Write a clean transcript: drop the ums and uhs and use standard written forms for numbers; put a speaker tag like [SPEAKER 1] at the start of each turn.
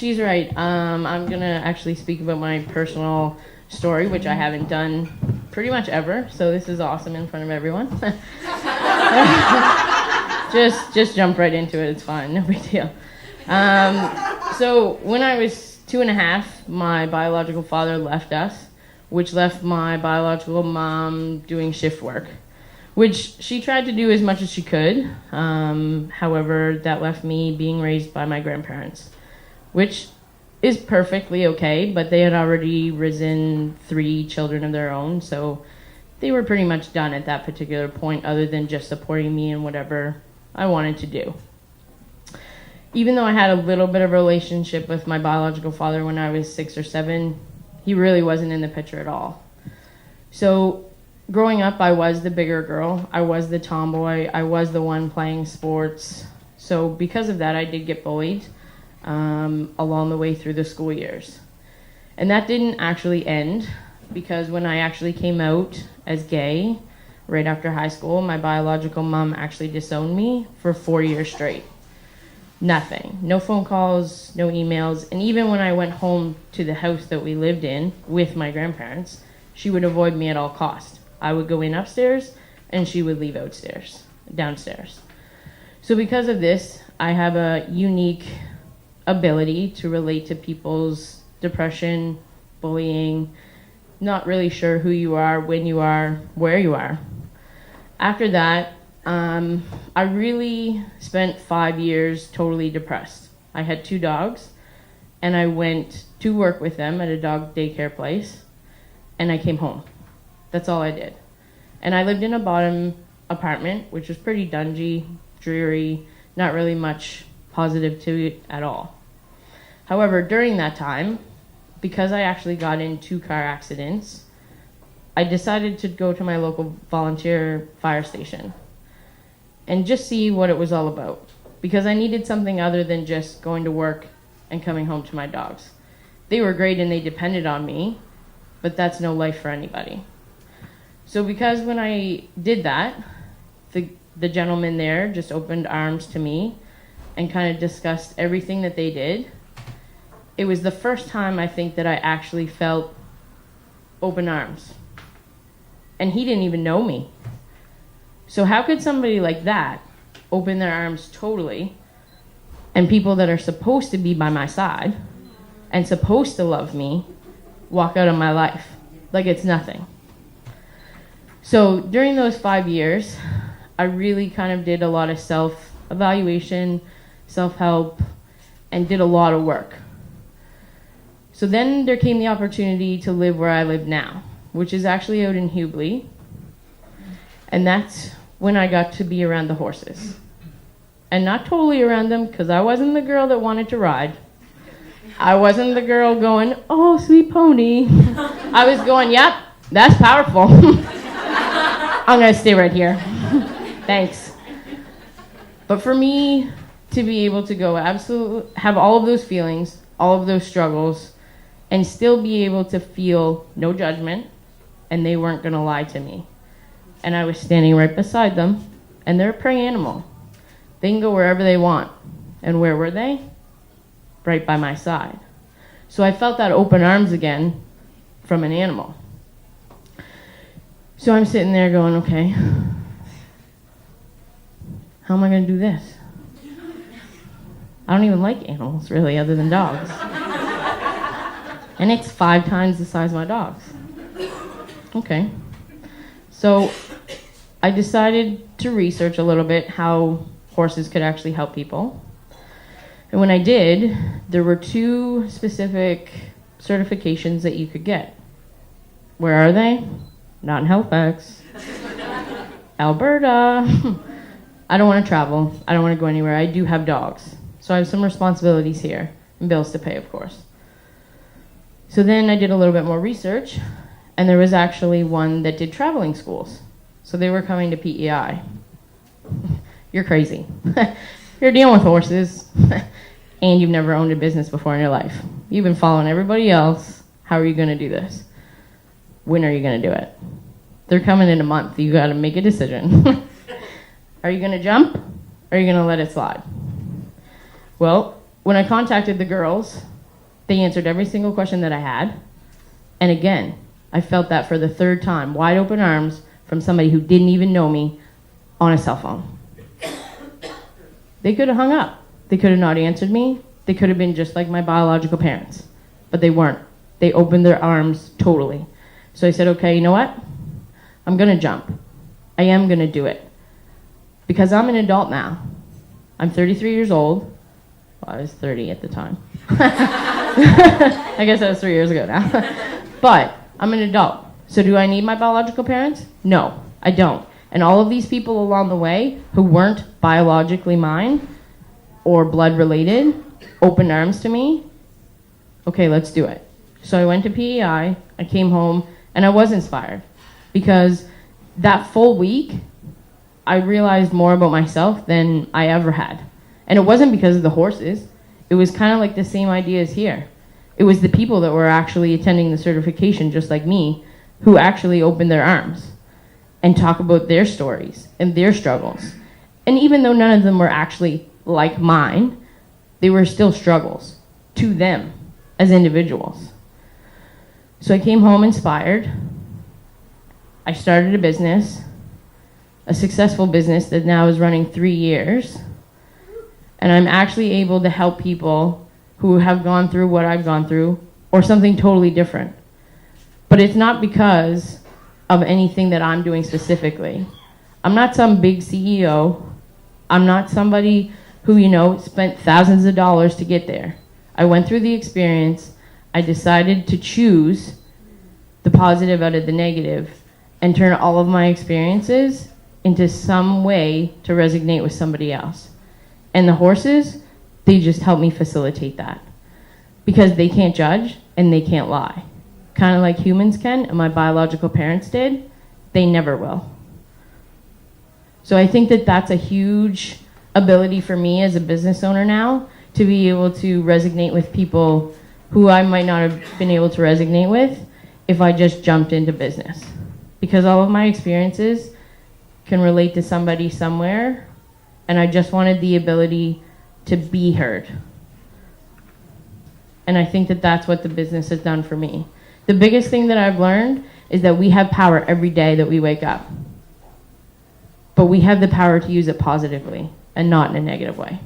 [SPEAKER 1] she's right. I'm going to actually speak about my personal story, which I haven't done pretty much ever, so this is awesome in front of everyone. Just jump right into it, it's fine, no big deal. So when I was 2.5, my biological father left us, which left my biological mom doing shift work, which she tried to do as much as she could. However, that left me being raised by my grandparents, which is perfectly okay, but they had already risen 3 children of their own, so they were pretty much done at that particular point, other than just supporting me in whatever I wanted to do. Even though I had a little bit of a relationship with my biological father when I was 6 or 7, he really wasn't in the picture at all. So growing up, I was the bigger girl. I was the tomboy. I was the one playing sports. So because of that, I did get bullied along the way through the school years. And that didn't actually end, because when I actually came out as gay right after high school, my biological mom actually disowned me for 4 years straight. Nothing. No phone calls, no emails. And even when I went home to the house that we lived in with my grandparents, she would avoid me at all costs. I would go in upstairs and she would leave downstairs. So because of this, I have a unique ability to relate to people's depression, bullying, not really sure who you are, when you are, where you are. After that, I really spent 5 years totally depressed. I had 2 dogs, and I went to work with them at a dog daycare place, and I came home. That's all I did. And I lived in a bottom apartment, which was pretty dungy, dreary, not really much positive to it at all. However, during that time, because I actually got in 2 car accidents, I decided to go to my local volunteer fire station and just see what it was all about, because I needed something other than just going to work and coming home to my dogs. They were great and they depended on me, but that's no life for anybody. So because when I did that, the gentleman there just opened arms to me and kind of discussed everything that they did. It was the first time I think that I actually felt open arms. And he didn't even know me. So how could somebody like that open their arms totally, and people that are supposed to be by my side and supposed to love me walk out of my life like it's nothing? So during those 5 years, I really kind of did a lot of self-evaluation, self-help, and did a lot of work. So then there came the opportunity to live where I live now, which is actually out in Hubli. And that's when I got to be around the horses. And not totally around them, because I wasn't the girl that wanted to ride. I wasn't the girl going, oh, sweet pony. I was going, yep, that's powerful. I'm going to stay right here. Thanks. But for me to be able to go have all of those feelings, all of those struggles, and still be able to feel no judgment, and they weren't going to lie to me. And I was standing right beside them, and they're a prey animal. They can go wherever they want. And where were they? Right by my side. So I felt that open arms again from an animal. So I'm sitting there going, okay, how am I going to do this? I don't even like animals, really, other than dogs. And it's 5 times the size of my dogs. Okay. So I decided to research a little bit how horses could actually help people. And when I did, there were 2 specific certifications that you could get. Where are they? Not in Halifax. Alberta. I don't want to travel. I don't want to go anywhere. I do have dogs. So I have some responsibilities here, and bills to pay, of course. So then I did a little bit more research, and there was actually one that did traveling schools. So they were coming to PEI. You're crazy. You're dealing with horses, and you've never owned a business before in your life. You've been following everybody else. How are you going to do this? When are you going to do it? They're coming in a month. You got to make a decision. Are you going to jump, or are you going to let it slide? Well, when I contacted the girls, They answered every single question that I had. And again, I felt that for the third time, wide open arms from somebody who didn't even know me on a cell phone. They could have hung up. They could have not answered me. They could have been just like my biological parents, but they weren't. They opened their arms totally. So I said, okay, you know what? I'm going to jump. I am going to do it. Because I'm an adult now. I'm 33 years old. Well, I was 30 at the time. I guess that was 3 years ago now. But I'm an adult. So do I need my biological parents? No, I don't. And all of these people along the way who weren't biologically mine or blood related opened arms to me. Okay, let's do it. So I went to PEI, I came home, and I was inspired. Because that full week, I realized more about myself than I ever had. And it wasn't because of the horses. It was kind of like the same ideas here. It was the people that were actually attending the certification, just like me, who actually opened their arms and talk about their stories and their struggles. And even though none of them were actually like mine, they were still struggles to them as individuals. So I came home inspired. I started a business, a successful business that now is running 3 years. And I'm actually able to help people who have gone through what I've gone through or something totally different. But it's not because of anything that I'm doing specifically. I'm not some big CEO. I'm not somebody who, spent thousands of dollars to get there. I went through the experience. I decided to choose the positive out of the negative and turn all of my experiences into some way to resonate with somebody else. And the horses, they just help me facilitate that. Because they can't judge and they can't lie. Kind of like humans can, and my biological parents did, they never will. So I think that that's a huge ability for me as a business owner now, to be able to resonate with people who I might not have been able to resonate with if I just jumped into business. Because all of my experiences can relate to somebody somewhere, and I just wanted the ability to be heard. And I think that that's what the business has done for me. The biggest thing that I've learned is that we have power every day that we wake up. But we have the power to use it positively and not in a negative way.